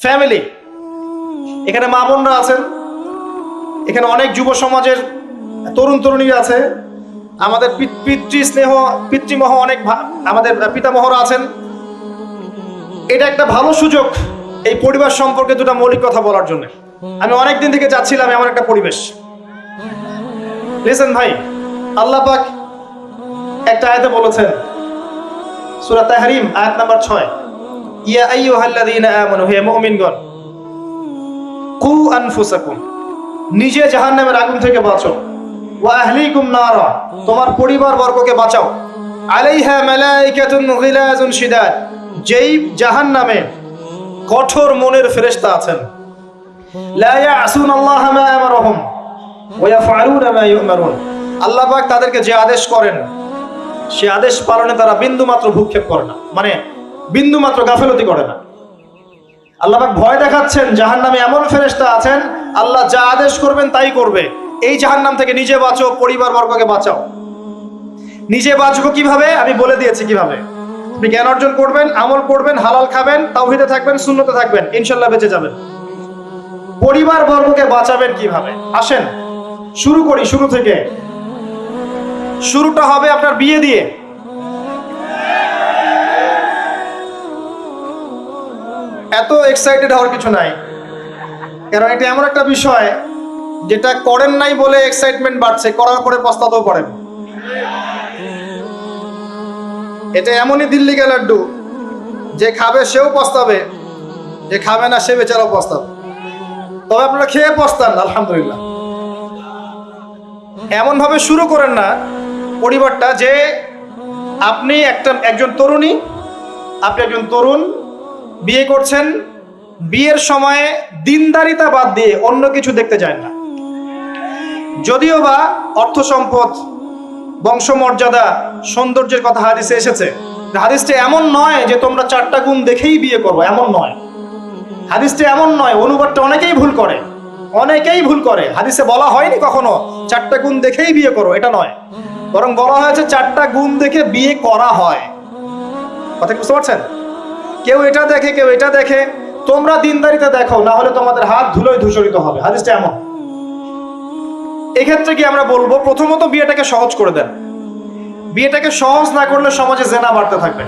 Family. এখানে মা বোনরা আছেন, এখানে অনেক যুব সমাজের তরুণ তরুণীরা আছে, আমাদের পিতৃমহ অনেক আমাদের পিতামহরা আছেন। এটা একটা ভালো সুযোগ এই পরিবার সম্পর্কে দুটো মৌলিক কথা বলার জন্য। আমি অনেকদিন থেকে যাচ্ছিলাম এমন একটা পরিবেশ। লিসেন ভাই, আল্লাহ পাক একটা আয়াতে বলেছেন, সূরা তাহরিম আয়াত নাম্বার 6, ইয়া আইয়ুহাল্লাযীনা আমানু, হে মুমিনগণ, কু আনফুসাকুম, নিজে জাহান্নামের আগুন থেকে বাঁচো, ওয়া আহলিকুম নারা, তোমার পরিবার বর্গকে বাঁচাও, আলাইহা মালাইকাতুন গিলাজুন শিদাদ, যেই জাহান্নামে কঠোর মনের ফেরেশতা আছেন, লা ইয়াসুনাল্লাহা মা আমারহুম ওয়া ইয়াফআলুনা মা ইউমারুন, আল্লাহ পাক তাদেরকে যে আদেশ করেন সে আদেশ পালনে তারা বিন্দু মাত্র ভূক্ষেপ করে না, মানে বিন্দু মাত্র গাফেলতি করে না। আল্লাহ পাক ভয় দেখাচ্ছেন জাহান্নামে এমন ফেরেশতা আছেন, আল্লাহ যা আদেশ করবেন তাই করবে। এই জাহান্নাম থেকে নিজে বাঁচো, পরিবার বর্গকে বাঁচাও। নিজে বাঁচবো কিভাবে? আমি বলে দিয়েছি কিভাবে। আপনি জ্ঞান অর্জন করবেন, আমল করবেন, হালাল খাবেন, তাওহীদে থাকবেন, সুন্নতে থাকবেন, ইনশাআল্লাহ বেঁচে যাবেন। পরিবার বর্গকে বাঁচাবেন কিভাবে? আসেন শুরু করি শুরু থেকে। শুরুটা হবে আপনার বিয়ে দিয়ে। এত এক্সাইটেড হওয়ার কিছু নাই, কারণ এটা এমন একটা বিষয় যেটা করেন নাই বলে এক্সাইটমেন্ট বাড়ছে, করার পরে পস্তাতেও পারেন। এটা এমনই দিল্লি কা লাড্ডু, যে খাবে সেও পস্তাবে, যে খাবে না সে বেচারাও পস্তাবে। তবে আপনারা খেয়ে পস্তান আলহামদুলিল্লাহ। এমন ভাবে শুরু করেন না পরিবারটা যে আপনি একজন তরুণী, আপনি একজন তরুণ বিয়ে করছেন, বিয়ের সময়ে দিনদারিতা বাদ দিয়ে অন্য কিছু দেখতে যায় না। যদিও বা অর্থ সম্পদ, বংশমর্যাদা, সৌন্দর্যের কথা হাদিসে এসেছে, হাদিসটা এমন নয় যে তোমরা 4টা গুণ দেখেই বিয়ে করো, এমন নয়। হাদিসটা এমন নয়, অনুবাদটা অনেকেই ভুল করে, অনেকেই ভুল করে। হাদিসে বলা হয়নি কখনো 4টা গুণ দেখেই বিয়ে করো, এটা নয়, বরং বলা হয়েছে 4টা গুণ দেখে বিয়ে করা হয়। কথা বুঝতে পারছেন? কেউ এটা দেখে, কেউ এটা দেখে। তোমরা দিনদারিতা দেখো, না হলে তোমাদের হাত ধুলোয় ধূসরিত হবে। হাদিসটা এমন। এক্ষেত্রে কি আমরা বলবো, প্রথমত বিয়েটাকে সহজ করে দেন। বিয়েটাকে সহজ না করলে সমাজে জেনা বাড়তে থাকবে,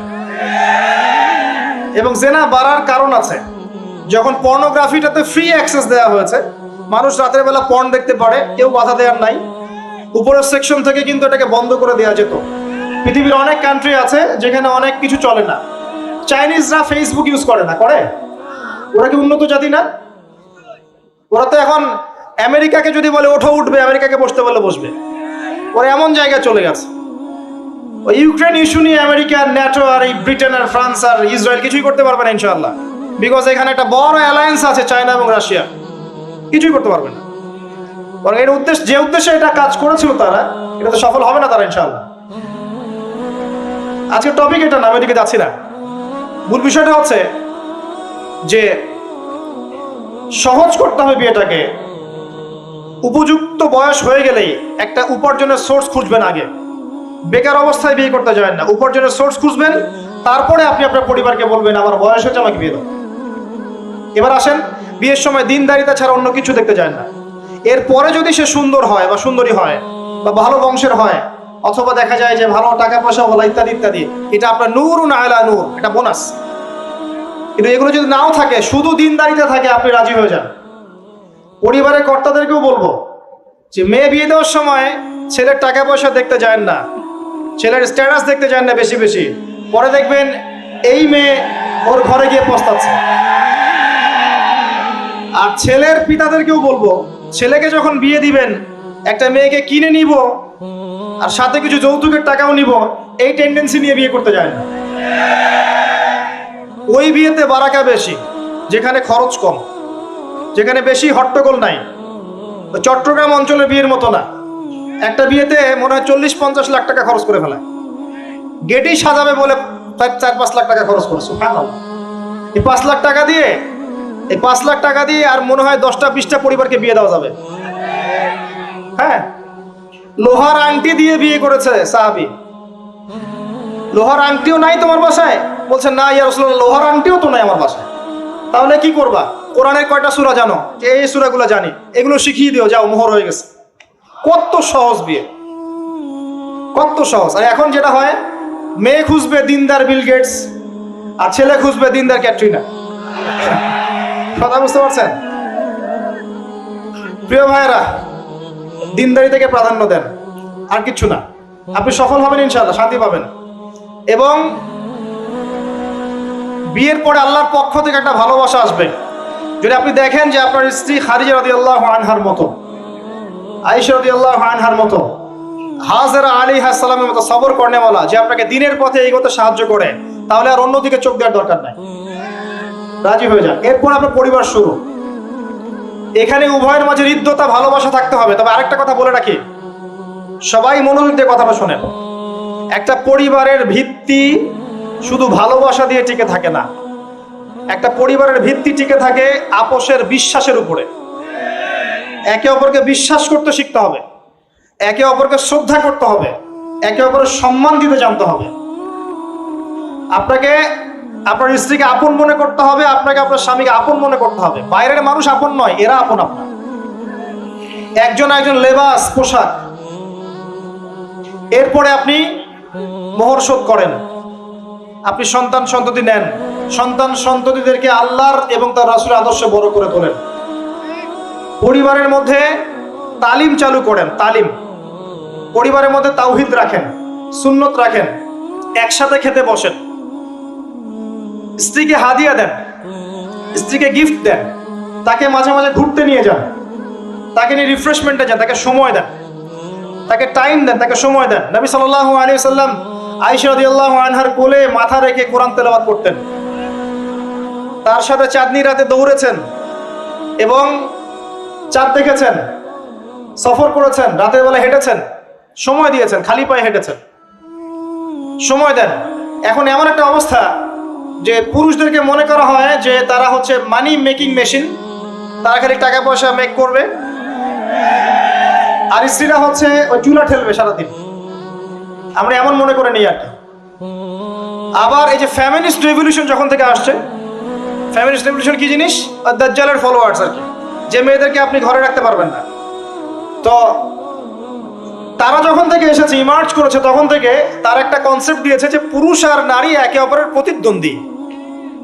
এবং জেনা বাড়ার কারণ আছে। যখন পর্নোগ্রাফিটাতে ফ্রি অ্যাক্সেস দেওয়া হয়েছে, মানুষ রাতের বেলা পর্ন দেখতে পারে, কেউ বাধা দেওয়ার নাই। উপরের সেকশন থেকে কিন্তু এটাকে বন্ধ করে দেওয়া যেত। পৃথিবীর অনেক কান্ট্রি আছে যেখানে অনেক কিছু চলে না। চাইনিজরা ফেসবুক ইউজ করে না, করে? ওরা কি উন্নত জাতি না? ওরা তো এখন আমেরিকাকে যদি বলে ওঠো উঠবে, আমেরিকাকে বসতে বলে বসবে। ওরা এমন জায়গায় চলে গেছে। ওই ইউক্রেন ইস্যু নিয়ে আমেরিকা, ন্যাটো আর এই ব্রিটেন আর ফ্রান্স আর ইসরায়েল কিছুই করতে পারবে না ইনশাআল্লাহ, বিকজ এখানে একটা বড় অ্যালায়েন্স আছে চায়না এবং রাশিয়া। কিছুই করতে পারবে না। বরং এর উদ্দেশ্য, যে উদ্দেশ্যে এটা কাজ করেছিল তারা, এটা তো সফল হবে না তারা ইনশাআল্লাহ। আজকের টপিক এটা না, আমি এদিকে যাচ্ছি না। মূল বিষয়টা হচ্ছে যে সহজ করতে হবে বিয়েটাকে। উপযুক্ত বয়স হয়ে গেলেই একটা উপার্জনের সোর্স খুঁজবেন আগে। বেকার অবস্থায় বিয়ে করতে যাবেন না, উপার্জনের সোর্স খুঁজবেন, তারপরে আপনি আপনার পরিবারকে বলবেন আমার বয়স হয়েছে, আমাকে বিয়ে দাও। এবার আসেন, বিয়ের সময় দিনদারিতা ছাড়া অন্য কিছু দেখতে যায় না। এরপরে যদি সে সুন্দর হয় বা সুন্দরী হয় বা ভালো বংশের হয়, অথবা দেখা যায় যে ভালো টাকা পয়সা বলা ইত্যাদি ইত্যাদি, এটা আপনার নূরুন আলা নূর, এটা বোনাস। কিন্তু এগুলো যদি নাও থাকে, শুধু দিনদারিতা থাকে, আপনি রাজি হয়ে যান। পরিবারের কর্তাদেরকেও বলবো যে মেয়ে বিয়ে দেওয়ার সময় ছেলের টাকা পয়সা দেখতে যায় না, ছেলের স্ট্যাটাস দেখতে যায় না বেশি বেশি। পরে দেখবেন এই মেয়ে ওর ঘরে গিয়ে পস্তাচ্ছে। আর ছেলের পিতাদেরকেও বলবো, ছেলেকে যখন বিয়ে দিবেন, একটা মেয়েকে কিনে নিব আর সাথে কিছু যৌতুকের টাকাও নিব, এই টেন্ডেন্সি নিয়ে বিয়ে করতে যায় না। ওই বিয়েতে বারাকা বেশি, যেখানে খরচ কম, যেখানে বেশি হট্টগোল নাই। চট্টগ্রাম অঞ্চলের বিয়ের মতো না। একটা বিয়েতে মনে হয় 40-50 লাখ টাকা খরচ করে ফেলায়। গেটেই সাজাবে বলে 4-5 লাখ টাকা খরচ করেছে। এই 5 লাখ টাকা দিয়ে, এই 5 লাখ টাকা দিয়ে আর মনে হয় 10টা-20টা পরিবারকে বিয়ে দেওয়া যাবে। হ্যাঁ, লোহার আংটি দিয়ে বিয়ে করেছে সাহাবী। লোহার আংটিও নাই তোমার বাসায়? বলছে না ইয়া রাসূলুল্লাহ, লোহার আংটিও তো নাই আমার বাসায়। তাহলে কি করবা? কোরআনের কয়টা সূরা জানো? এই সূরাগুলো জানি, এগুলো শিখিয়ে দিও, যাও, মোহর হয়ে গেছে। কত সহজ বিয়ে, কত সহজ। আর এখন যেটা হয়, মেয়ে খুঁজবে দিনদার বিল গেটস, আর ছেলে খুঁজবে দিনদার ক্যাটরিনা। কথা বুঝতে পারছেন? প্রিয় ভাইয়েরা, দিনদারি থেকে প্রাধান্য দেন, আর কিচ্ছু না। আপনি সফল হবেন ইনশাআল্লাহ, শান্তি পাবেন। এবং বিয়ের পরে আল্লাহর পক্ষ থেকে একটা ভালোবাসা আসবে। যদি আপনি দেখেন যে আপনার স্ত্রী খাদিজা রাদিয়াল্লাহু আনহার মতো, আয়েশা রাদিয়াল্লাহু আনহার মতো, হাজেরা আলাইহিস সালামের মতো সবর করেনেওয়ালা, যে আপনাকে দিনের পথে এগোতে সাহায্য করে, তাহলে আর অন্যদিকে চোখ দেওয়ার দরকার নাই, রাজি হয়ে যান। এরপর আপনার পরিবার শুরু। এখানে উভয়ের মাঝে হৃদ্যতা, ভালোবাসা থাকতে হবে। তবে আরেকটা কথা বলে রাখি, সবাই মনোযোগ দিয়ে কথাটা শোনেন। একটা পরিবারের ভিত্তি শুধু ভালোবাসা দিয়ে টিকে থাকে না। একটা পরিবারের ভিত্তি টিকে থাকে আপোষের, বিশ্বাসের উপরে। একে অপরকে বিশ্বাস করতে শিখতে হবে, একে অপরকে শ্রদ্ধা করতে হবে, একে অপরের সম্মান দিতে জানতে হবে। আপনাকে আপনার স্ত্রীকে আপন মনে করতে হবে, আপনাকে আপনার স্বামীকে আপন মনে করতে হবে। বাইরের মানুষ আপন নয়, এরা আপন আপনার। একজন একজন লেবাস, পোশাক। এরপরে আপনি মোহর শোধ করেন, আপনি সন্তান সন্ততি নেন, সন্তান সন্ততিদেরকে আল্লাহর এবং তার রাসূলের আদর্শে বড় করে তোলেন। পরিবারের মধ্যে তালিম চালু করেন, তালিম। পরিবারের মধ্যে তাওহীদ রাখেন, সুন্নত রাখেন, একসাথে খেতে বসেন। স্ত্রীকে হাদিয়া দেন, স্ত্রীকে গিফট দেন, তাকে মাঝে মাঝে ঘুরতে নিয়ে যান, তাকে নিয়ে রিফ্রেশমেন্টে যান, তাকে সময় দেন, তাকে টাইম দেন, তাকে সময় দেন। নবী সাল্লাল্লাহু আলাইহি ওয়াসাল্লাম আয়েশা রাদিয়াল্লাহু আনহার কোলে মাথা রেখে কোরআন তেলাওয়াত করতেন। তার সাথে চাঁদনি রাতে দৌড়েছেন এবং চাঁদ দেখেছেন, সফর করেছেন, রাতের বেলা হেঁটেছেন, সময় দিয়েছেন, খালি পায়ে হেঁটেছেন। সময় দেন। এখন এমন একটা অবস্থা যে পুরুষদেরকে মনে করা হয় যে তারা হচ্ছে মানি মেকিং মেশিন, তারা খালি টাকা পয়সা মেক করবে, আর স্ত্রীরা হচ্ছে ওই চুলা ঠেলবে সারাদিন। আমরা এমন মনে করে নিই আর কি। আবার এই যে ফ্যামিনিস্ট রেভলিউশন যখন থেকে আসছে, ফ্যামিনিস্ট রেভলিউশন কি জিনিস? দাজ্জালের ফলোয়ার্স আর কি, যে মেয়েদেরকে আপনি ঘরে রাখতে পারবেন না। তো তারা যখন থেকে এসেছে, ইমার্জ করেছে, তখন থেকে তার একটা কনসেপ্ট দিয়েছে যে পুরুষ আর নারী একে অপরের প্রতিদ্বন্দ্বী।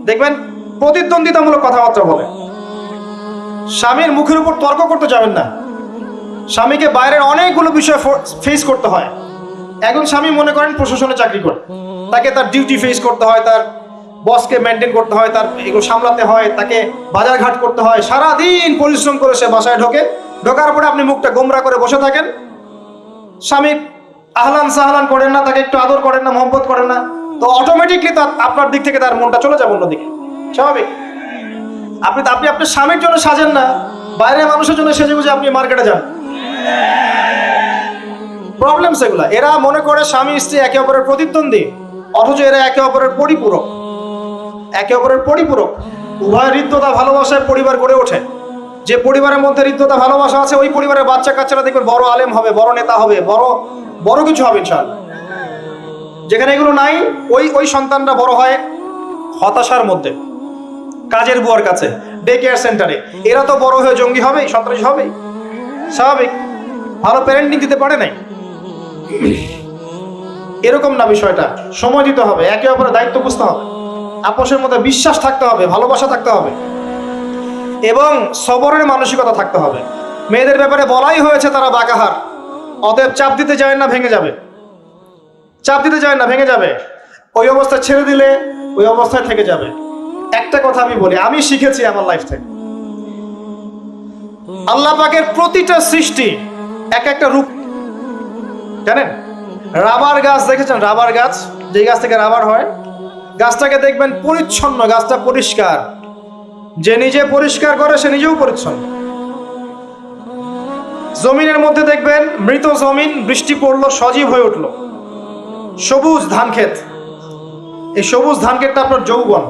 দেখবেন প্রতিদ্বন্দ্বিতামূলক কথাবার্তা বলে। স্বামীর মুখের উপর তর্ক করতে যাবেন না। স্বামীকে বাইরের অনেকগুলো বিষয় ফেস করতে হয়। একজন স্বামী মনে করেন প্রশাসনে চাকরি করে, তাকে তার ডিউটি ফেস করতে হয়, তার বসকে মেনটেন করতে হয়, তার এগুলো সামলাতে হয়, তাকে বাজার ঘাট করতে হয়। সারাদিন পরিশ্রম করে সে বাসায় ঢোকে, ঢোকার পরে আপনি মুখটা গোমরা করে বসে থাকেন। স্বামী আহলান সাহলান করেন না, তাকে একটু আদর করেন না, মহব্বত করেন না, তো অটোমেটিকলি তার আপনার দিক থেকে তার মনটা চলে যাবে অন্যদিকে। স্বাভাবিক। আপনি আপনার স্বামীর জন্য সাজেন না, বাইরের মানুষের জন্য সেজে গুজে আপনি মার্কেটে যান। প্রবলেম সেগুলা। এরা মনে করে স্বামী স্ত্রী একে অপরের প্রতিদ্বন্দ্বী, অথচ এরা একে অপরের পরিপূরক, একে অপরের পরিপূরক। উভয় হৃদ্যতা, ভালোবাসায় পরিবার গড়ে ওঠে। যে পরিবারের মধ্যে হৃদ্যতা, ভালোবাসা আছে, ওই পরিবারের বাচ্চা কাচ্চারা দেখবেন বড় আলেম হবে, বড় নেতা হবে, বড় বড় কিছু হবে ইনশাআল্লাহ। যেখানে এগুলো নাই, ওই সন্তানরা বড় হয় হতাশার মধ্যে, কাজের বুয়ার কাছে, ডে কেয়ার সেন্টারে। এরা তো বড় হয়ে জঙ্গি হবে, সন্ত্রাসী হবে, স্বাভাবিক। ভালো প্যারেন্টিং দিতে পারে নাই। এরকম না বিষয়টা। সময় দিতে হবে, একে অপরের দায়িত্ব বুঝতে হবে, আপোষের মধ্যে বিশ্বাস থাকতে হবে, ভালোবাসা থাকতে হবে এবং সবরের মানসিকতা থাকতে হবে। মেয়েদের ব্যাপারে বলাই হয়েছে তারা বাঁকাহার, অতএব চাপ দিতে যায় না, ভেঙে যাবে। চাপ দিতে যায় না, ভেঙে যাবে। ওই অবস্থায় ছেড়ে দিলে ওই অবস্থায় থেকে যাবে। একটা কথা আমি বলি, আমি শিখেছি আমার লাইফ থেকে, আল্লাহ পাকের প্রতিটা সৃষ্টি এক একটা রূপ। জানেন, রাবার গাছ দেখেছেন? রাবার গাছ, যে গাছ থেকে রাবার হয়, গাছটাকে দেখবেন পরিচ্ছন্ন, গাছটা পরিষ্কার। যে নিজে পরিষ্কার করে সে নিজেও পরিচ্ছন্ন। জমিনের মধ্যে দেখবেন মৃত জমিন, বৃষ্টি পড়লো, সজীব হয়ে উঠলো, সবুজ ধান ক্ষেত। এই সবুজ ধান ক্ষেতটা আপনার যৌবন,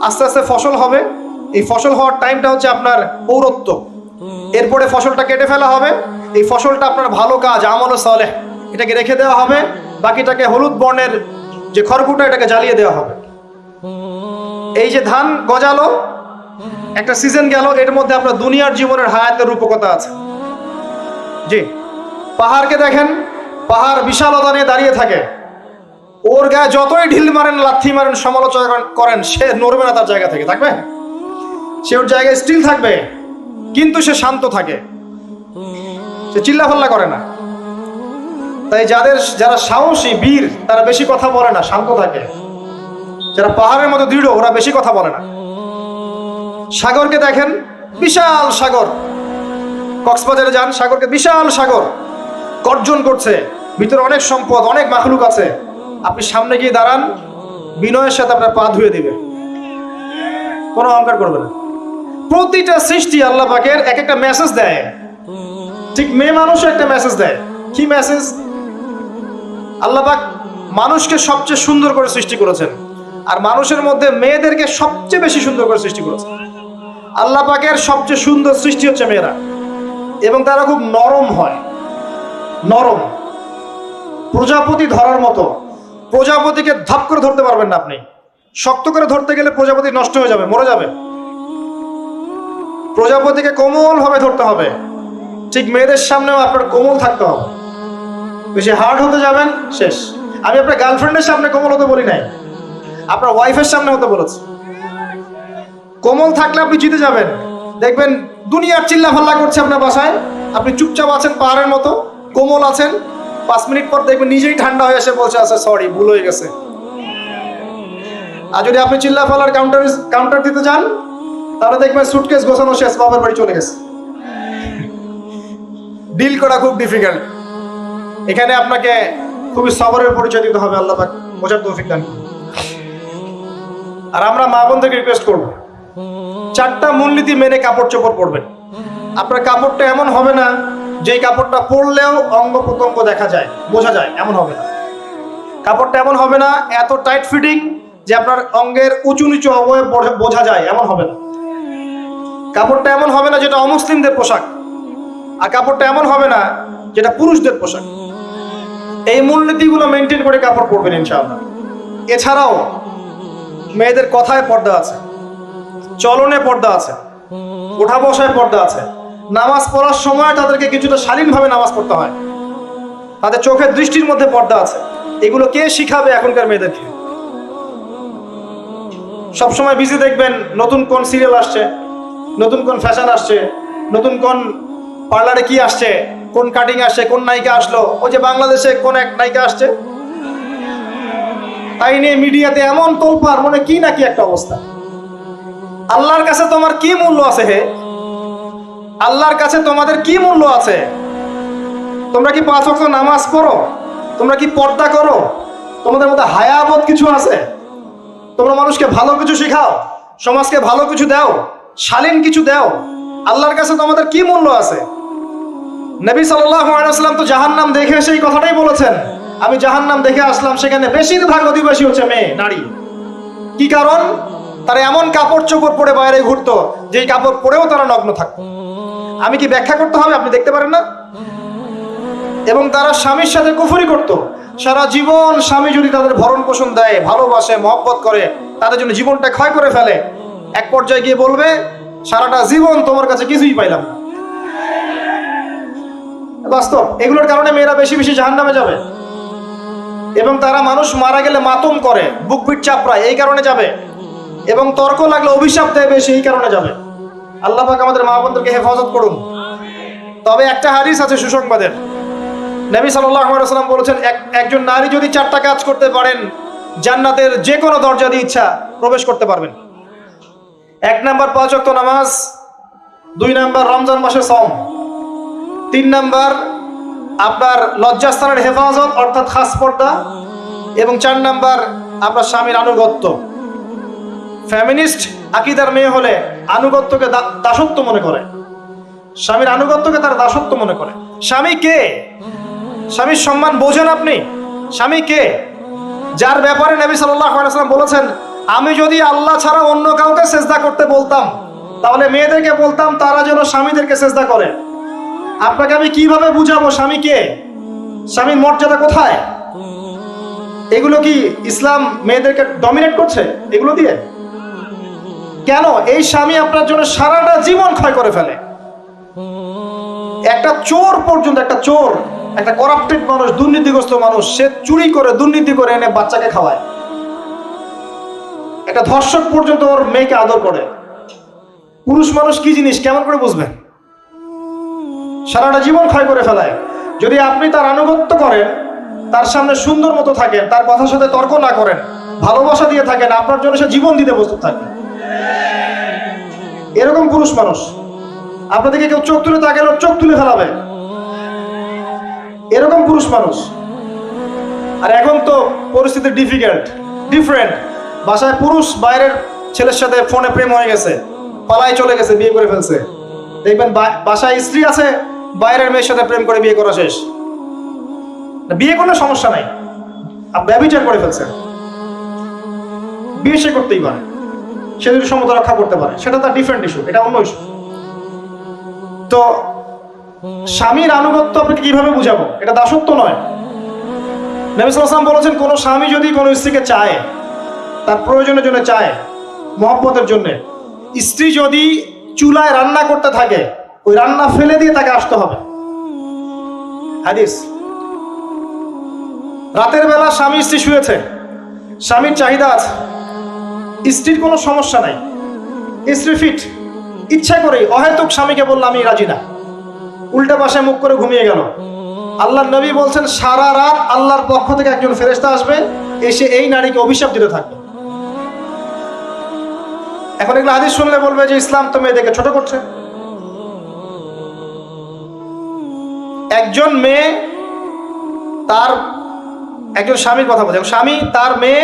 আস্তে আস্তে ফসল হবে। এই ফসল হওয়ার টাইমটা হচ্ছে আপনার পৌরত্ব। এরপরে ফসলটা কেটে ফেলা হবে। এই ফসলটা আপনার ভালো কাজ, আমল সালেহ, এটাকে রেখে দেওয়া হবে। বাকিটাকে হলুদ বর্ণের যে খড়কুটা, এটাকে জ্বালিয়ে দেওয়া হবে। এই যে ধান গজালো, একটা সিজন গেল, এর মধ্যে আপনার দুনিয়ার জীবনের হায়াতের রূপকতা আছে। জি, পাহাড়কে দেখেন, পাহাড় বিশালতা নিয়ে দাঁড়িয়ে থাকে, ওর গায়ে যতই ঢিল মারেন, লাথি মারেন, সমালোচনা করেন, সে নড়বে না তার জায়গা থেকে, থাকবে, সে ওর জায়গায় স্টিল থাকবে, কিন্তু সে শান্ত থাকে, সে চিল্লাফাল্লা করে না। তাই যারা সাহসী বীর তারা বেশি কথা বলে না, শান্ত থাকে। যারা পাহাড়ের মতো দৃঢ় ওরা বেশি কথা বলে না। সাগরকে দেখেন, বিশাল সাগর, কক্সবাজারে যান, সাগরকে বিশাল সাগর গর্জন করছে, ভিতরে অনেক সম্পদ, অনেক মাখলুক আছে। আপনি সামনে গিয়ে দাঁড়ান, বিনয়ের সাথে আপনার পা ধুয়ে দিবে, কোনো অহংকার করবে না। প্রতিটা সৃষ্টি আল্লাহ পাকের এক একটা মেসেজ দেয়। ঠিক মেয়ে মানুষও একটা মেসেজ দেয়। কি মেসেজ? আল্লাহ পাক মানুষকে সবচেয়ে সুন্দর করে সৃষ্টি করেছেন, আর মানুষের মধ্যে মেয়েদেরকে সবচেয়ে বেশি সুন্দর করে সৃষ্টি করেছেন। আল্লাহ পাকের সবচেয়ে সুন্দর সৃষ্টি হচ্ছে মেয়েরা, এবং তারা খুব নরম হয়, নরম, প্রজাপতি ধরার মতো। প্রজাপতিকে ধাপ করে ধরতে পারবেন না আপনি, শক্ত করে ধরতে গেলে প্রজাপতি নষ্ট হয়ে যাবে, মরে যাবে। প্রজাপতিকে কোমল ভাবে ধরতে হবে। ঠিক মেয়েদের সামনেও আপনার কোমল থাকতে হবে। বেশি হার্ড হতে যাবেন, শেষ। আমি আপনার গার্লফ্রেন্ডের সামনে কোমল হতে বলি নাই, আপনার ওয়াইফের সামনে হতে বলেছি। কোমল থাকলে আপনি জিতে যাবেন। দেখবেন দুনিয়ার চিল্লা ফাল্লা করছে আপনার বাসায়, আপনি চুপচাপ আছেন পাহাড়ের মতো, কোমল আছেন। 5 মিনিট পর দেখবেন নিজেই ঠান্ডা হয়ে এসে বলছে, আচ্ছা সরি, ভুল হয়ে গেছে। আর যদি আপনি চিল্লা ফাল্লার কাউন্টার দিতে যান, তাহলে দেখবেন সুটকেস গোছানো শেষ, বাবার বাড়ি চলে গেছে। ডিল করা খুব ডিফিকাল্ট। এখানে আপনাকে খুবই সবরের পরিচয় দিতে হবে। আল্লাহ পাক বোঝার তৌফিক দান করুন। আর আমরা মা বোনদেরকে রিকোয়েস্ট করব, 4টা মূলনীতি মেনে কাপড় চোপড় পরবেন। আপনার কাপড়টা এমন হবে না যেই কাপড়টা পরলেও অঙ্গ প্রত্যঙ্গ দেখা যায়, বোঝা যায়, এমন হবে না। কাপড়টা এমন হবে না এত টাইট ফিটিং যে আপনার অঙ্গের উঁচু নিচু অবয়ব বোঝা যায়, এমন হবে না। কাপড়টা এমন হবে না যেটা অমুসলিমদের পোশাক, আর কাপড়টা এমন হবে না যেটা পুরুষদের পোশাক। এই মূলনীতিগুলো মেনটেন করে কাপড় পরবেন ইনশাআল্লাহ। এছাড়াও মেয়েদের কথায় পর্দা আছে, চলনে পর্দা আছে, ওঠা বসায় পর্দা আছে। নামাজ পড়ার সময় তাদেরকে কিছুটা শালীনভাবে নামাজ পড়তে হয়। তাদের চোখের দৃষ্টির মধ্যে পর্দা আছে। এগুলো কে শিখাবে এখনকার মেয়েদেরকে? সবসময় বিজি দেখবেন, নতুন কোন সিরিয়াল আসছে, নতুন কোন ফ্যাশন আসছে, নতুন কোন পার্লারে কি আসছে, কোন কাটিং আসছে, কোন নায়িকা আসলো, ওই যে বাংলাদেশে কোন এক নায়িকা আসছে, তাই নিয়ে মিডিয়াতে এমন তোলপাড়, মনে কি নাকি একটা অবস্থা। আল্লাহর কাছে তোমার কি মূল্য আছে হে? আল্লাহর কাছে তোমাদের কি মূল্য আছে? তোমরা কি 5 ওয়াক্ত নামাজ পড়ো? তোমরা কি পর্দা করো? তোমাদের মধ্যে হায়াবোধ কিছু আছে? তোমরা মানুষকে ভালো কিছু শেখাও, সমাজকে ভালো কিছু দাও, শালীন কিছু দাও। আল্লাহর কাছে তোমাদের কি মূল্য আছে? নবী সাল্লাল্লাহু আলাইহি ওয়াসাল্লাম তো জাহান্নাম দেখে সেই কথাটাই বলেছেন, আমি জাহান্নাম দেখে আসলাম, সেখানে বেশিরভাগ অধিবাসী হচ্ছে মেয়ে, নারী। কি কারণ? তারা এমন কাপড় চোপড় পরে বাইরে ঘুরতো, যেই কাপড় পরেও তারা নগ্ন থাকতো। আমি কি ব্যাখ্যা করতে হবে? আপনি দেখতে পারেন না? এবং তারা স্বামীর সাথে কুফরি করত। সারা জীবন স্বামী যদি তাদের ভরণ পোষণ দেয়, ভালোবাসে, মহব্বত করে, তাদের জন্য জীবনটা ক্ষয় করে ফেলে, এক পর্যায়ে গিয়ে বলবে, সারাটা জীবন তোমার কাছে কিছুই পাইলাম না। বাস্তব। এগুলোর কারণে মেয়েরা বেশি বেশি জাহান্নামে যাবে। এবং তারা মানুষ মারা গেলে মাতম করে, বুক পিট চাপড়ায়, এই কারণে যাবে। এবং তর্ক লাগলে অভিশাপ দেয় বেশি, এই কারণে যাবে। আল্লাহ পাক আমাদের মা বোনদেরকে হেফাজত করুন। তবে একটা হাদিস আছে সুসংবাদের। নবী সাল্লাল্লাহু আলাইহি ওয়াসাল্লাম বলেছেন, একজন নারী যদি 4টা কাজ করতে পারেন, জান্নাতের যে কোনো দরজা দিয়ে ইচ্ছা প্রবেশ করতে পারবেন। 1 নাম্বার 5 ওয়াক্ত নামাজ, 2 নাম্বার রমজান মাসের সওম, 3 নাম্বার আপনার লজ্জাস্থানের হেফাজত অর্থাৎ খাস পর্দা, এবং 4 নাম্বার আপনার স্বামীর আনুগত্য। ফ্যামিনিস্ট আকীদার মেয়ে হলে আনুগত্যকে দাসত্ব মনে করে, স্বামীর আনুগত্যকে তার দাসত্ব মনে করে। স্বামী কে? স্বামীর সম্মান বোঝেন আপনি? স্বামী কে? যার ব্যাপারে নবী সাল্লাল্লাহু আলাইহি ওয়াসাল্লাম বলেছেন, আমি যদি আল্লাহ ছাড়া অন্য কাউকে সেজদা করতে বলতাম, তাহলে মেয়েদেরকে বলতাম তারা যেন স্বামীদেরকে সেজদা করে। আপনাকে আমি কিভাবে বুঝাবো স্বামী কে, স্বামীর মর্যাদা কোথায়? এগুলো কি ইসলাম মেয়েদেরকে ডমিনেট করছে এগুলো দিয়ে? কেন? এই স্বামী আপনার জন্য সারাটা জীবন ক্ষয় করে ফেলে। একটা চোর পর্যন্ত, একটা চোর, একটা করাপ্টেড মানুষ, দুর্নীতিগ্রস্ত মানুষ, সে চুরি করে দুর্নীতি করে এনে বাচ্চাকে খাওয়ায়। একটা ধর্ষক পর্যন্ত ওর মেয়েকে আদর করে। পুরুষ মানুষ কি জিনিস কেমন করে বুঝবেন? সারাটা জীবন ক্ষয় করে ফেলায়। যদি আপনি তার আনুগত্য করেন, তার সামনে সুন্দর মতো থাকেন, তার কথার সাথে তর্ক না করেন, ভালোবাসা দিয়ে থাকেন, আপনার জন্য সে জীবন দিতে প্রস্তুত থাকে। এরকম পুরুষ মানুষ। আপনাদেরকে কেউ চোখ তুলে তাকালে চোখ তুলে ফেলাবে, এরকম পুরুষ মানুষ। আর এখন তো পরিস্থিতি ডিফারেন্ট। বাসায় পুরুষ বাইরের ছেলের সাথে ফোনে প্রেম হয়ে গেছে, পালাই চলে গেছে, বিয়ে করে ফেলছে। দেখবেন বাসায় স্ত্রী আছে, বাইরের মেয়ের সাথে প্রেম করে বিয়ে করা শেষ। বিয়ে কোনো সমস্যা নাই, ব্যভিচার করে ফেলছে। বিয়ে সে করতেই পারে, সে যদি সমতা রক্ষা করতে পারে, সেটা তার ডিফারেন্ট ইস্যু, এটা অন্য ইস্যু। তো স্বামীর আনুগত্য আপনাকে কিভাবে বুঝাবো? এটা দাসত্ব নয়। নবী সাল্লাল্লাহু আলাইহি ওয়াসাল্লাম বলেছেন, কোন স্বামী যদি কোনো স্ত্রীকে চায়, তার প্রয়োজনের জন্য চায়, মহব্বতের জন্য, স্ত্রী যদি চুলায় রান্না করতে থাকে, ওই রান্না ফেলে দিয়ে তাকে আসতে হবে। হাদিস। রাতের বেলা স্বামী স্ত্রী শুয়েছে, স্বামীর চাহিদা আছে, স্ত্রীর কোনো সমস্যা নাই, স্ত্রী ফিট, ইচ্ছা করেই অহেতুক স্বামীকে বলল আমি রাজি না, উল্টা পাশে মুখ করে ঘুমিয়ে গেল। আল্লাহর নবী বলছেন, সারা রাত আল্লাহর পক্ষ থেকে একজন ফেরেশতা আসবে, এসে এই নারীকে অভিশাপ দিতে থাকবে। এখন এগুলো হাদিস শুনলে বলবে যে ইসলাম তো মেয়েদেরকে ছোট করছে। একজন মেয়ে তার, একজন স্বামীর কথা বলছে, স্বামী তার মেয়ে,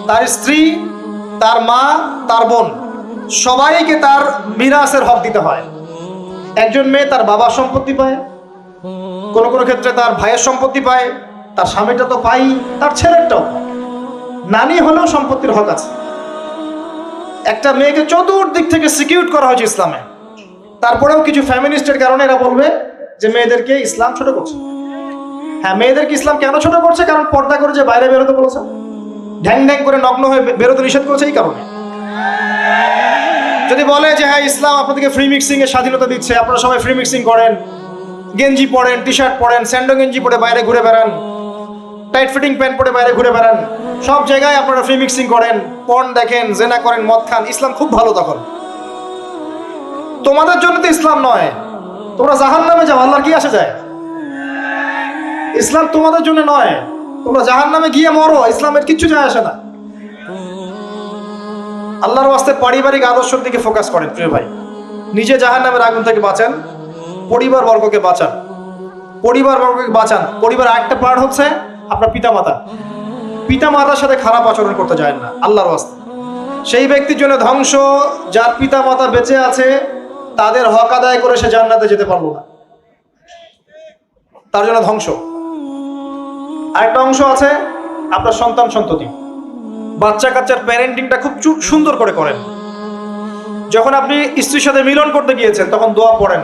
তার স্ত্রী, তার মা, তার বোন, সবাইকে তার মিরাসের হক দিতে হয়। একজন মেয়ে তার বাবার সম্পত্তি পায়, কোনো কোনো ক্ষেত্রে তার ভাইয়ের সম্পত্তি পায়, তার স্বামীটা তো পাই, তার ছেলেরটাও, নানি হলেও সম্পত্তির হক আছে। একটা মেয়েকে চতুর্দিক থেকে সিকিউর করা হয়েছে ইসলামে। তারপরেও কিছু ফ্যামিনিস্টের কারণে এরা বলবে যে মেয়েদেরকে ইসলাম ছোট করছে। হ্যাঁ, মেয়েদেরকে ইসলাম কেন ছোট করছে? কারণ পর্দা করে যে বাইরে বেরোতে বলেছে, ঢ্যাং ঢ্যাং করে নগ্ন হয়ে বেরোতে নিষেধ করেছে, এই কারণে। যদি বলে যে হ্যাঁ ইসলাম আপনাদেরকে ফ্রি মিক্সিং এর স্বাধীনতা দিচ্ছে, আপনারা সবাই ফ্রি মিক্সিং করেন, গেঞ্জি পরেন, টি শার্ট পরেন, স্যান্ডো গেঞ্জি পরে বাইরে ঘুরে বেড়ান, টাইট ফিটিং প্যান্ট পরে বাইরে ঘুরে বেড়ান, সব জায়গায় আপনারা ফ্রি মিক্সিং করেন, পর্ন দেখেন, জেনা করেন, মদ খান, ইসলাম খুব ভালো। তখন তোমাদের জন্য তো ইসলাম নয়, তোমরা জাহান্নামে যাও, আল্লাহর কি আসে যায়? ইসলাম তোমাদের জন্য নয়, তোমরা জাহান্নামে গিয়ে মরো, ইসলামের কিচ্ছু যায় আসে না। আল্লাহর ওয়াস্তে পারিবারিক আদর্শের দিকে ফোকাস করেন প্রিয় ভাই। নিজে জাহান্নামের আগুন থেকে বাঁচান, পরিবার বর্গকে বাঁচান, পরিবার আরেকটা পার্ট হচ্ছে আপনার পিতামাতার সাথে খারাপ আচরণ করতে যায় না আল্লাহর ওয়াস্তে। সেই ব্যক্তির জন্য ধ্বংস যার পিতামাতা বেঁচে আছে, তাদের হক আদায় করে সে জান্নাতে যেতে পারলো না, তার জন্য ধ্বংস। আরেকটা অংশ আছে আপনার সন্তান সন্ততি, বাচ্চা কাচ্চার প্যারেন্টিংটা খুব সুন্দর করে করেন। যখন আপনি স্ত্রীর সাথে মিলন করতে গিয়েছেন, তখন দোয়া পড়েন,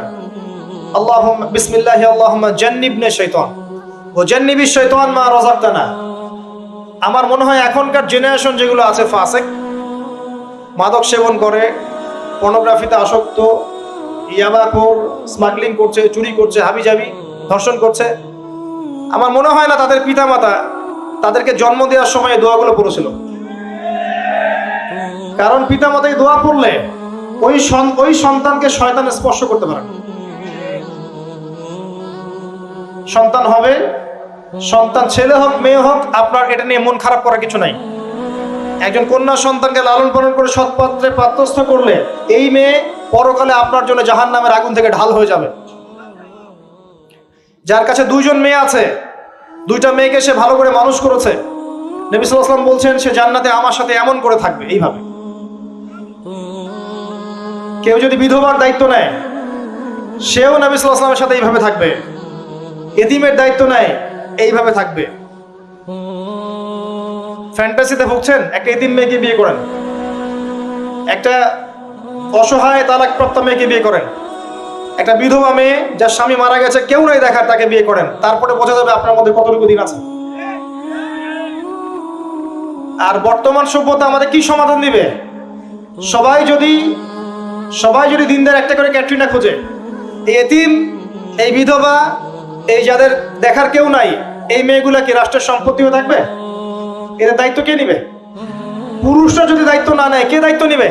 আল্লাহুম্মা বিসমিল্লাহি আল্লাহুম্মা জান্নিবনা শাইতান ওয়া জান্নিবিশ শাইতান মা রাযাকতানা। আমার মনে হয় এখনকার জেনারেশন যেগুলো আছে ফাসেক, মাদক সেবন করে, পর্নোগ্রাফিতে আসক্ত, ইয়াবাখোর, স্মাগলিং করছে, চুরি করছে, হাবিজাবি, ধর্ষণ করছে, আমার মনে হয় না তাদের পিতামাতা তাদেরকে জন্ম দেওয়ার সময় এই দোয়াগুলো পড়েছিল। কারণ পিতামাতা এই দোয়া পড়লে ওই সন্তানকে শয়তান স্পর্শ করতে পারে না। সন্তান হবে, সন্তান ছেলে হোক মেয়ে হোক, আপনার এটা নিয়ে মন খারাপ করার কিছু নাই। একজন কন্যা সন্তানকে লালন পালন করে সৎপাত্রে পাত্রস্থ করলে এই মেয়ে পরকালে আপনার জন্য জাহান্নামের আগুন থেকে ঢাল হয়ে যাবে। যার কাছে দুইজন মেয়ে আছে, দুইটা মেয়েকে সে ভালো করে মানুষ করেছে, নবী সাল্লাল্লাহু আলাইহি ওয়াসাল্লাম বলছেন সে জান্নাতে আমার সাথে এমন করে থাকবে, এইভাবে। কেউ যদি বিধবার দায়িত্ব নেয়, সেও নবী সাল্লাল্লাহু আলাইহি ওয়াসাল্লামের সাথে এইভাবে থাকবে। এতিমের দায়িত্ব নেয়, এইভাবে থাকবে। ফ্যান্টাসিতে ভুগছেন, একটা এতিম মেয়েকে বিয়ে করেন, একটা অসহায় তালাকপ্রাপ্ত মেয়েকে বিয়ে করেন, একটা বিধবা মেয়ে যার স্বামী মারা গেছে, কেউ নাই দেখার, তাকে বিয়ে করেন, তারপরে বোঝা যাবে আপনার মধ্যে কতটুকু দিন আছে। আর বর্তমান সভ্যতা আমাদের কি সমাধান দিবে? সবাই যদি দিনদার একটা করে ক্যাটরিনা খোঁজে, এই এতিম, এই বিধবা, এই যাদের দেখার কেউ নাই, এই মেয়েগুলা কি রাষ্ট্রের সম্পত্তি হয়ে থাকবে? এর দায়িত্ব কে নিবে? পুরুষরা যদি দায়িত্ব না নেয়, কে দায়িত্ব নিবে?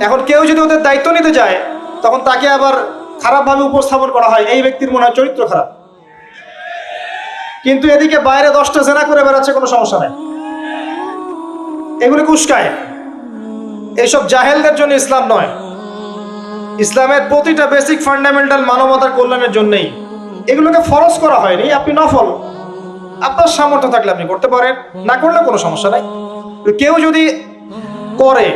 এখন কেউ যদি ওদের দায়িত্ব নিতে যায়, তখন তাকে আবার খারাপভাবে উপস্থাপন করা হয়, এই ব্যক্তির মনে হয় চরিত্র খারাপ। কিন্তু এদিকে বাইরে 10টা জেনা করে বেড়াচ্ছে, কোনো সমস্যা নাই, এগুলো কুস্কায়। এইসব জাহেলদের জন্য ইসলাম নয়। ইসলামের প্রতিটা বেসিক ফান্ডামেন্টাল মানবতার কল্যাণের জন্যই। এগুলোকে ফরজ করা হয়নি, আপনি নফল, আপনার সামর্থ্য থাকলে আপনি করতে পারেন, না করলে কোনো সমস্যা নাই। কেউ যদি করে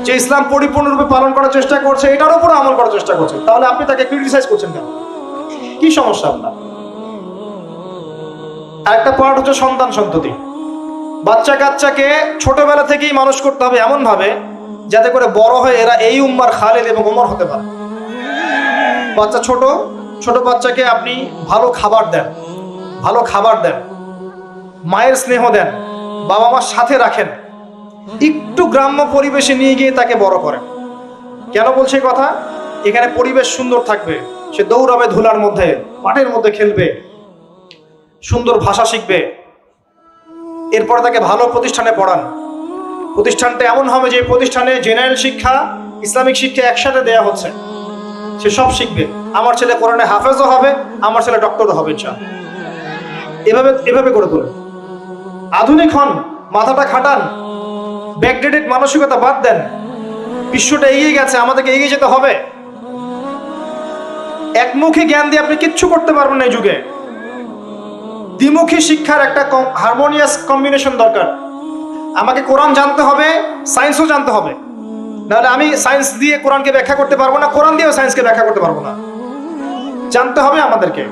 যে ইসলাম পরিপূর্ণরূপে পালন করার চেষ্টা করছে, এটার উপর আমল করার চেষ্টা করছে, তাহলে আপনি তাকে ক্রিটিসাইজ করছেন কেন? কি সমস্যা আপনার? আরেকটা পার্ট হচ্ছে সন্তান সন্ততি। বাচ্চা কাচ্চাকে ছোটবেলা থেকেই মানুষ করতে হবে এমন ভাবে যাতে করে বড় হয়ে এরা এই উম্মার খালিদ এবং ওমর হতে পারে। বাচ্চা ছোট বাচ্চাকে আপনি ভালো খাবার দেন, মায়ের স্নেহ দেন, বাবা মার সাথে রাখেন, একটু গ্রাম্য পরিবেশে নিয়ে গিয়ে তাকে বড় করেন। কেন বলছে কথা? এখানে পরিবেশ সুন্দর থাকবে, সে দৌড়াবে ধুলার মধ্যে, মাঠের মধ্যে খেলবে, সুন্দর ভাষা শিখবে। এরপর তাকে ভালো প্রতিষ্ঠানে পড়ান। প্রতিষ্ঠানটা এমন হবে যে প্রতিষ্ঠানে জেনারেল শিক্ষা, ইসলামিক শিক্ষা একসাথে দেয়া হচ্ছে, সে সব শিখবে। আমার ছেলে কোরআনে হাফেজও হবে, আমার ছেলে ডক্টরও হবে ইনশাআল্লাহ। এভাবে করে তোলেন। আধুনিক হন, মাথাটা খাটান, ব্যাকডেটেড মানসিকতা বাদ দেন। বিশ্বটা এগিয়ে গেছে, আমাদেরকে এগিয়ে যেতে হবে। একমুখী জ্ঞান দিয়ে আপনি কিচ্ছু করতে পারবেন না এই যুগে। দ্বিমুখী শিক্ষার একটা হারমোনিয়াস কম্বিনেশন দরকার। আমাকে কোরআন জানতে হবে, সায়েন্সও জানতে হবে, নাহলে আমি সায়েন্স দিয়ে কোরআনকে ব্যাখ্যা করতে পারবো না, কোরআন দিয়েও সায়েন্সকে ব্যাখ্যা করতে পারবো না। জানতে হবে, আমাদেরকে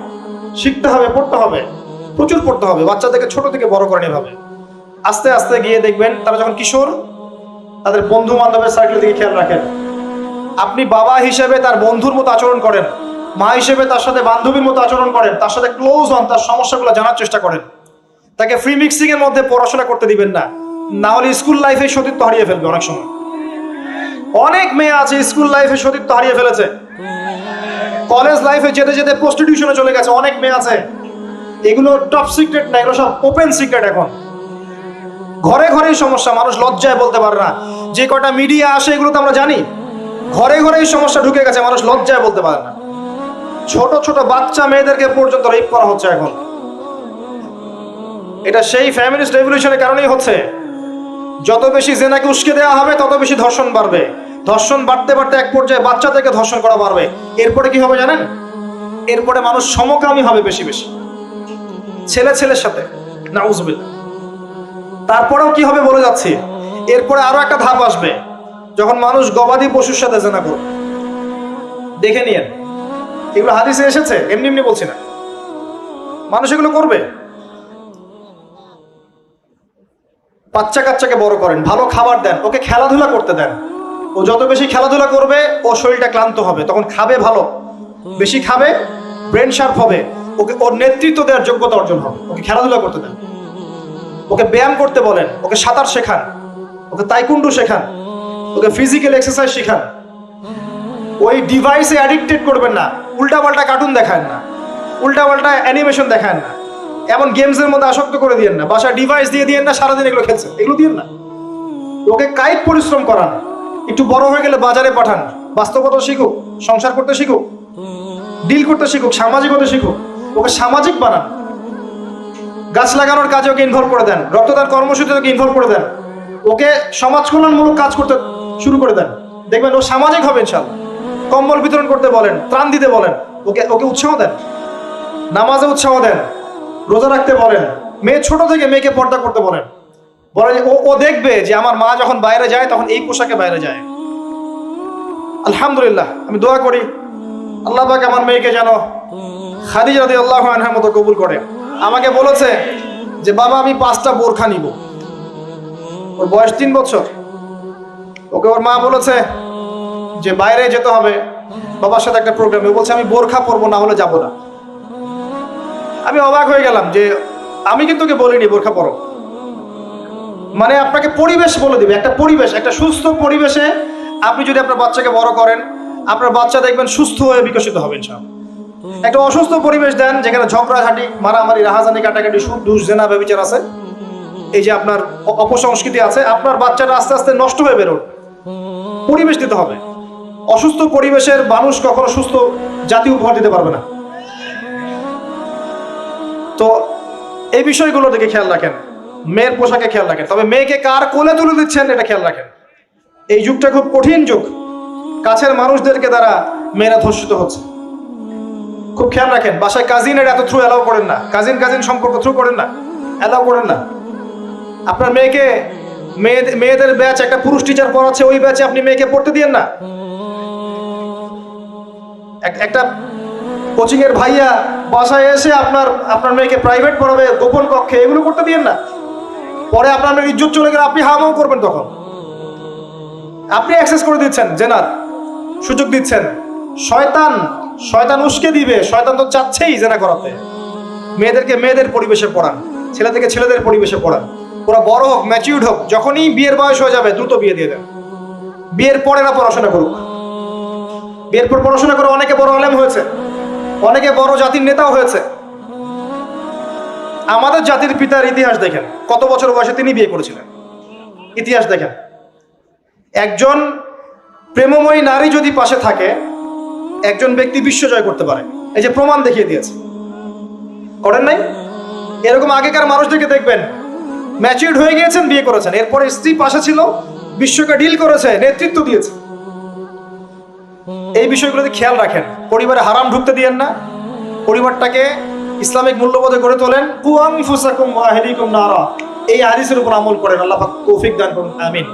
শিখতে হবে, পড়তে হবে, প্রচুর পড়তে হবে। বাচ্চাদেরকে ছোট থেকে বড় করেন এভাবে। আস্তে আস্তে গিয়ে দেখবেন তারা যখন কিশোর, তাদের বন্ধু বান্ধবের সার্কেলের দিকে খেয়াল রাখেন। আপনি বাবা হিসেবে তার বন্ধুর মতো আচরণ করেন, মা হিসেবে তার সাথে বান্ধবীর মতো আচরণ করেন, তার সাথে ক্লোজ হন, তার সমস্যাগুলো জানার চেষ্টা করেন। তাকে ফ্রি মিক্সিং এর মধ্যে পড়াশোনা করতে দিবেন না, না হলে স্কুল লাইফে সতীত্ব হারিয়ে ফেলবে। অনেক সময় অনেক মেয়ে আছে স্কুল লাইফে সতীত্ব হারিয়ে ফেলেছে, কলেজ লাইফে যেতে যেতে প্রস্টিটিউশনে চলে গেছে। অনেক মেয়ে আছে, এগুলো টপ সিক্রেট না, এগুলো সব ওপেন সিক্রেট। এখন ঘরে ঘরেই সমস্যা, মানুষ লজ্জায় বলতে পারে না। যে কটা মিডিয়া আসে এগুলো তো আমরা জানি, ঘরে ঘরেই সমস্যা ঢুকে গেছে, মানুষ লজ্জায় বলতে পারে না। ছোট ছোট বাচ্চা মেয়েদেরকে পর্যন্ত রেপ করা হচ্ছে এখন। এটা সেই ফ্যামিলিস্ট রেভলিউশনের কারণেই হচ্ছে। যত বেশি জেনাকে উস্কে দেওয়া হবে, তত বেশি ধর্ষণ বাড়বে। ধর্ষণ বাড়তে বাড়তে এক পর্যায়ে বাচ্চা থেকে ধর্ষণ করা বাড়বে। এরপরে কি হবে জানেন? এরপরে মানুষ সমকামী হবে বেশি বেশি, ছেলের সাথে, নাউজুবিল্লাহ। তারপরেও কি হবে বলে যাচ্ছি, এরপরে আরো একটা ধাপ আসবে, যখন মানুষ গবাদি পশুর সাথে জেনা করবে। দেখে নিয়েন, এগুলো হাদিসে এসেছে, এমনি এমনি বলছি না, মানুষ এগুলো করবে। বাচ্চা কাচ্চাকে বড় করেন, ভালো খাবার দেন, ওকে খেলাধুলা করতে দেন। ও যত বেশি খেলাধুলা করবে, ওর শরীরটা ক্লান্ত হবে, তখন খাবে ভালো, বেশি খাবে, ব্রেন শার্প হবে, ওকে ওর নেতৃত্ব দেওয়ার যোগ্যতা অর্জন হবে। ওকে খেলাধুলা করতে দেন, ওকে ব্যায়াম করতে বলেন, ওকে সাঁতার শেখান, ওকে তাইকুন্ডু শেখান, ওকে ফিজিক্যাল এক্সারসাইজ শেখান। ওই ডিভাইসে অ্যাডিক্টেড করবেন না, উল্টাপাল্টা কার্টুন দেখান না, উল্টাপাল্টা অ্যানিমেশন দেখান না, এমন গেমসের মধ্যে আসক্ত করে দিয়েন না, বাসায় ডিভাইস দিয়ে দিয়েন না, সারাদিন এগুলো খেলছে, এগুলো দিয়েন না। ওকে কায়িক পরিশ্রম করান, একটু বড় হয়ে গেলে বাজারে পাঠান, বাস্তবতা শিখুক, সংসার করতে শিখুক, ডিল করতে শিখুক, সামাজিক হতে শিখুক, ওকে সামাজিক বানান। গাছ লাগানোর কাজে ওকে ইনভলভ করে দেন, রক্তদান কর্মসূচিতে ওকে ইনভলভ করে দেন, ওকে সমাজ কল্যাণমূলক কাজ করতে শুরু করে দেন, দেখবেন ও সামাজিক হবে ইনশাআল্লাহ। কম্বল বিতরণ করতে বলেন, ত্রাণ দিতে বলেন, ওকে উৎসাহ দেন, নামাজে উৎসাহ দেন, রোজা রাখতে বলেন। মেয়ে ছোট থেকে মেয়েকে পর্দা করতে বলেন, বলে যে ও দেখবে যে আমার মা যখন বাইরে যায় তখন এই পোশাকে বাইরে যায়। আলহামদুলিল্লাহ, আমি দোয়া করি আল্লাহ পাক আমার মেয়েকে যেন খাদিজা রাদিয়াল্লাহু আনহার মতো কবুল করে। আমাকে বলেছে যে বাবা আমি 5টা বোরখা নিব। ওর বয়স 3 বছর। ওকে ওর মা বলেছে যে বাইরে যেতে হবে বাবার সাথে একটা প্রোগ্রামে, বলছে আমি বোরখা পরবো, না হলে যাবো না। আমি অবাক হয়ে গেলাম যে আমি কিন্তু ওকে বলিনি বোরখা পরো, মানে আপনাকে পরিবেশ বলে দিবে, একটা পরিবেশ, একটা সুস্থ পরিবেশে আপনি যদি আপনার বাচ্চাকে বড় করেন, আপনার বাচ্চা দেখবেন সুস্থ হয়ে বিকশিত হবে ইনশাআল্লাহ। একটা অসুস্থ পরিবেশ দেন যেখানে ঝগড়াঝাটি, মারামারি, রাহাজানি, কাটাকাটি, সুদ, দুষ, জেনা, ব্যভিচার আছে, এই যে আপনার অপসংস্কৃতি আছে, আপনার বাচ্চাটা আস্তে আস্তে নষ্ট হয়ে বেরোবে। পরিবেশ দিতে হবে। অসুস্থ পরিবেশের মানুষ কখনো সুস্থ জাতি উপহার দিতে পারবে না। তো এই বিষয়গুলো দিকে খেয়াল রাখেন। মেয়ের পোশাকে খেয়াল রাখেন, তবে মেয়েকে কার কোলে তুলে দিচ্ছেন এটা খেয়াল রাখেন। এই যুগটা খুব কঠিন যুগ, কাছের মানুষদেরকে দ্বারা মেয়েরা ধর্ষিত হচ্ছে। খুব খেয়াল রাখেন। বাসায় কাজিনের এত থ্রু অ্যালাউ করেন না, কাজিন সম্পর্ক থ্রু করেন না, অ্যালাউ করেন না। আপনার মেয়েকে মেয়েদের ব্যাচ একটা পুরুষ টিচার পড়াচ্ছে, ওই ব্যাচে আপনি মেয়েকে পড়তে দিয়েন না। একটা কোচিং এর ভাইয়া বাসায় এসে আপনার মেয়েকে প্রাইভেট পড়াবে গোপন কক্ষে, এগুলো করতে দিয়েন না। পরে আপনার মেয়ের ইজ্জত চলে গেলে আপনি হামাও করবেন, তখন আপনি অ্যাক্সেস করে দিচ্ছেন, জেনার সুযোগ দিচ্ছেন। শয়তান উস্কে দিবে, শয়তান তো চাচ্ছেই জেনা করাতে। মেয়েদেরকে মেয়েদের পরিবেশে পড়ান, ছেলেদেরকে ছেলেদের পরিবেশে পড়ান। ওরা বড় হোক, ম্যাচিউরড হোক, যখনই বিয়ের বয়স হয়ে যাবে দ্রুত বিয়ে দিয়ে দেন। বিয়ের পরে না পড়াশোনা করুক। বিয়ের পর পড়াশোনা করে অনেকে বড় আলেম হয়েছে, অনেকে বড় জাতির নেতাও হয়েছে। আমাদের জাতির পিতার ইতিহাস দেখেন, কত বছর বয়সে তিনি বিয়ে করেছিলেন, ইতিহাস দেখেন। একজন প্রেমময়ী নারী যদি পাশে থাকে, একজন ব্যক্তি বিশ্ব জয় করতে পারে। এই যে প্রমাণ দেখিয়ে দিয়েছে, করেন নাই? এরকম আগেকার মানুষদেরকে দেখবেন, ম্যাচিউরড হয়ে গিয়েছেন, বিয়ে করেছেন, এরপরে স্ত্রী পাশে ছিল, বিশ্বকে ডিল করেছে, নেতৃত্ব দিয়েছে। এই বিষয়গুলোতে খেয়াল রাখেন। পরিবারে হারাম ঢুকতে দিয়েন না। পরিবারটাকে ইসলামিক মূল্যবোধে গড়ে তোলেন। কু আনফুসাকুম ওয়া আহলিকুম নারা, এই হাদিসের উপর আমল করেন। আল্লাহ পাক তৌফিক দান করুন, আমিন।